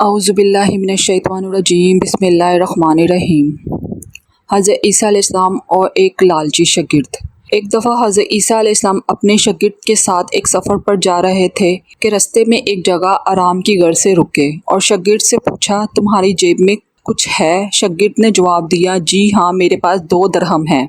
اعوذ باللہ من الشیطان الرجیم بسم اللہ الرحمن الرحیم۔ حضرت عیسیٰ علیہ السلام اور ایک لالچی شاگرد۔ ایک دفعہ حضرت عیسیٰ علیہ السلام اپنے شاگرد کے ساتھ ایک سفر پر جا رہے تھے کہ رستے میں ایک جگہ آرام کی غرض سے رکے اور شاگرد سے پوچھا تمہاری جیب میں کچھ ہے؟ شاگرد نے جواب دیا جی ہاں میرے پاس 2 درہم ہیں۔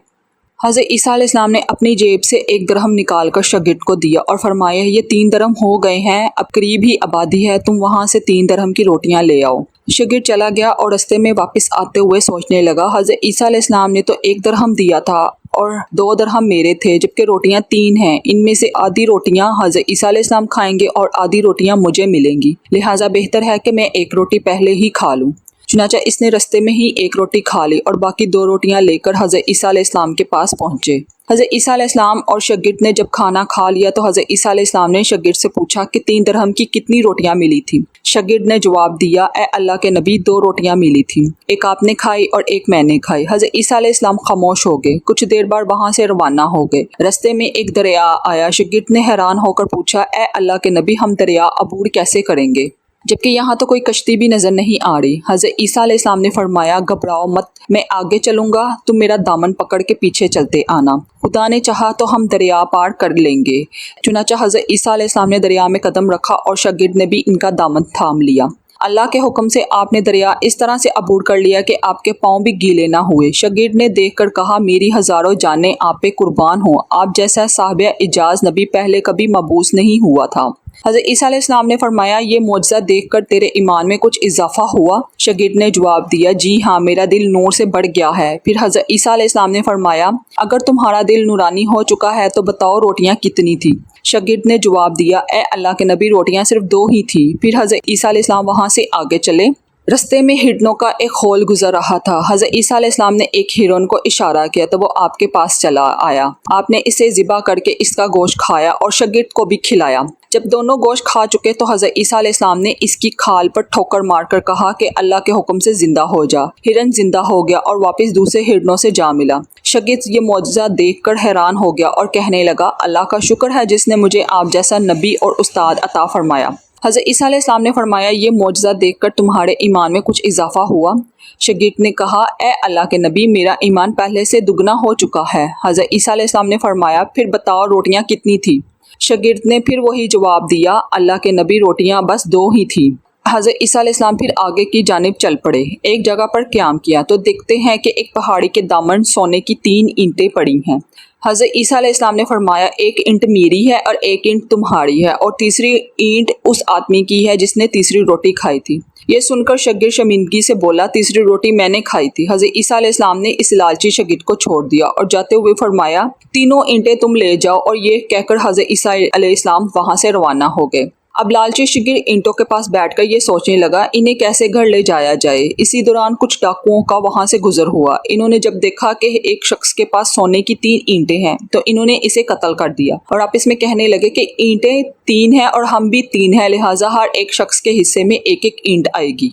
حضرت عیسیٰ علیہ السلام نے اپنی جیب سے 1 درہم نکال کر شاگرد کو دیا اور فرمایا یہ 3 درہم ہو گئے ہیں، اب قریب ہی آبادی ہے، تم وہاں سے 3 درہم کی روٹیاں لے آؤ۔ شاگرد چلا گیا اور رستے میں واپس آتے ہوئے سوچنے لگا حضرت عیسیٰ علیہ السلام نے تو 1 درہم دیا تھا اور 2 درہم میرے تھے، جبکہ روٹیاں 3 ہیں، ان میں سے آدھی روٹیاں حضرت عیسیٰ علیہ السلام کھائیں گے اور آدھی روٹیاں مجھے ملیں گی، لہٰذا بہتر ہے کہ میں 1 روٹی پہلے ہی کھا لوں۔ چنانچہ اس نے رستے میں ہی 1 روٹی کھا لی اور باقی 2 روٹیاں لے کر حضرت عیسیٰ علیہ السلام کے پاس پہنچے۔ حضرت عیسیٰ علیہ السلام اور شاگرد نے جب کھانا کھا لیا تو حضرت عیسیٰ علیہ السلام نے شاگرد سے پوچھا کہ 3 درہم کی کتنی روٹیاں ملی تھیں؟ شاگرد نے جواب دیا اے اللہ کے نبی 2 روٹیاں ملی تھیں، ایک آپ نے کھائی اور ایک میں نے کھائی۔ حضرت عیسیٰ علیہ السلام خاموش ہو گئے، کچھ دیر بعد وہاں سے روانہ ہو گئے۔ رستے میں ایک دریا آیا، شاگرد نے حیران ہو کر پوچھا اے اللہ کے نبی ہم دریا عبور کیسے کریں گے جبکہ یہاں تو کوئی کشتی بھی نظر نہیں آ رہی؟ حضرت عیسیٰ علیہ السلام نے فرمایا گھبراؤ مت، میں آگے چلوں گا، تم میرا دامن پکڑ کے پیچھے چلتے آنا، خدا نے چاہا تو ہم دریا پار کر لیں گے۔ چنانچہ حضرت عیسیٰ علیہ السلام نے دریا میں قدم رکھا اور شاگرد نے بھی ان کا دامن تھام لیا۔ اللہ کے حکم سے آپ نے دریا اس طرح سے عبور کر لیا کہ آپ کے پاؤں بھی گیلے نہ ہوئے۔ شاگرد نے دیکھ کر کہا میری ہزاروں جانیں آپ پہ قربان ہوں، آپ جیسا صاحب اعجاز نبی پہلے کبھی مبعوث نہیں ہوا تھا۔ حضرت عیسیٰ علیہ السلام نے فرمایا یہ معجزہ دیکھ کر تیرے ایمان میں کچھ اضافہ ہوا؟ شاگرد نے جواب دیا جی ہاں میرا دل نور سے بڑھ گیا ہے۔ پھر حضرت عیسیٰ علیہ السلام نے فرمایا اگر تمہارا دل نورانی ہو چکا ہے تو بتاؤ روٹیاں کتنی تھی؟ شاگرد نے جواب دیا اے اللہ کے نبی روٹیاں صرف 2 ہی تھی۔ پھر حضرت عیسیٰ علیہ السلام وہاں سے آگے چلے۔ رستے میں ہرنوں کا ایک خول گزر رہا تھا۔ حضرت عیسیٰ علیہ السلام نے ایک ہرن کو اشارہ کیا تو وہ آپ کے پاس چلا آیا، آپ نے اسے ذبح کر کے اس کا گوشت کھایا اور شاگرد کو بھی کھلایا۔ جب دونوں گوشت کھا چکے تو حضرت عیسیٰ علیہ السلام نے اس کی کھال پر ٹھوکر مار کر کہا کہ اللہ کے حکم سے زندہ ہو جا۔ ہرن زندہ ہو گیا اور واپس دوسرے ہرنوں سے جا ملا۔ شاگرد یہ معجزہ دیکھ کر حیران ہو گیا اور کہنے لگا اللہ کا شکر ہے جس نے مجھے آپ جیسا نبی اور استاد عطا فرمایا۔ حضرت عیسیٰ علیہ السلام نے فرمایا یہ معجزہ دیکھ کر تمہارے ایمان میں کچھ اضافہ ہوا؟ شاگرد نے کہا اے اللہ کے نبی میرا ایمان پہلے سے دگنا ہو چکا ہے۔ حضرت عیسیٰ علیہ السلام نے فرمایا پھر بتاؤ روٹیاں کتنی تھی؟ شاگرد نے پھر وہی جواب دیا اللہ کے نبی روٹیاں بس 2 ہی تھیں۔ حضرت عیسیٰ علیہ السلام پھر آگے کی جانب چل پڑے، ایک جگہ پر قیام کیا تو دیکھتے ہیں کہ ایک پہاڑی کے دامن سونے کی 3 اینٹیں پڑی ہیں۔ حضرت عیسیٰ علیہ السلام نے فرمایا 1 اینٹ میری ہے اور 1 اینٹ تمہاری ہے اور تیسری اینٹ اس آدمی کی ہے جس نے تیسری روٹی کھائی تھی۔ یہ سن کر شاگرد شرمندگی سے بولا تیسری روٹی میں نے کھائی تھی۔ حضرت عیسیٰ علیہ السلام نے اس لالچی شاگرد کو چھوڑ دیا اور جاتے ہوئے فرمایا 3 اینٹیں تم لے جاؤ، اور یہ کہہ کر حضرت عیسیٰ علیہ السلام وہاں سے روانہ ہو گئے۔ اب لالچی شاگرد اینٹوں کے پاس بیٹھ کر یہ سوچنے لگا انہیں کیسے گھر لے جایا جائے۔ اسی دوران کچھ ڈاکوؤں کا وہاں سے گزر ہوا، انہوں نے جب دیکھا کہ ایک شخص کے پاس سونے کی 3 اینٹیں ہیں تو انہوں نے اسے قتل کر دیا اور آپس میں کہنے لگے کہ اینٹیں 3 ہیں اور ہم بھی 3 ہیں، لہٰذا ہر ایک شخص کے حصے میں 1 اینٹ آئے گی۔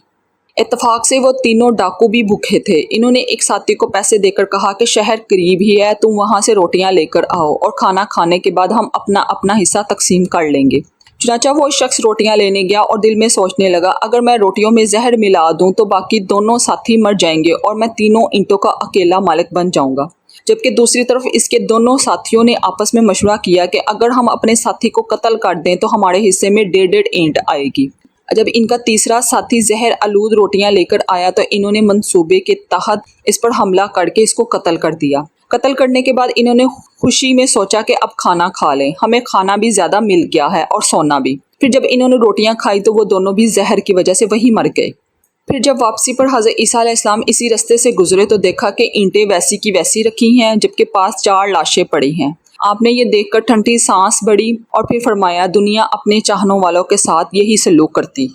اتفاق سے وہ تینوں ڈاکو بھی بھوکے تھے، انہوں نے ایک ساتھی کو پیسے دے کر کہا کہ شہر قریب ہی ہے، تم وہاں سے روٹیاں لے کر آؤ اور کھانا کھانے کے بعد ہم اپنا اپنا حصہ تقسیم کر لیں گے۔ چنانچہ وہ شخص روٹیاں لینے گیا اور دل میں سوچنے لگا اگر میں روٹیوں میں زہر ملا دوں تو باقی دونوں ساتھی مر جائیں گے اور میں 3 اینٹوں کا اکیلا مالک بن جاؤں گا، جبکہ دوسری طرف اس کے دونوں ساتھیوں نے آپس میں مشورہ کیا کہ اگر ہم اپنے ساتھی کو قتل کر دیں تو ہمارے حصے میں 1.5 اینٹ آئے گی۔ جب ان کا تیسرا ساتھی زہر آلود روٹیاں لے کر آیا تو انہوں نے منصوبے کے تحت اس پر حملہ کر کے اس کو قتل کر دیا۔ قتل کرنے کے بعد انہوں نے خوشی میں سوچا کہ اب کھانا کھا لیں، ہمیں کھانا بھی زیادہ مل گیا ہے اور سونا بھی۔ پھر جب انہوں نے روٹیاں کھائی تو وہ دونوں بھی زہر کی وجہ سے وہی مر گئے۔ پھر جب واپسی پر حضرت عیسیٰ علیہ السلام اسی رستے سے گزرے تو دیکھا کہ اینٹیں ویسی کی ویسی رکھی ہیں جبکہ پاس 4 لاشیں پڑی ہیں۔ آپ نے یہ دیکھ کر ٹھنڈی سانس بھری اور پھر فرمایا دنیا اپنے چاہنوں والوں کے ساتھ یہی سلوک کرتی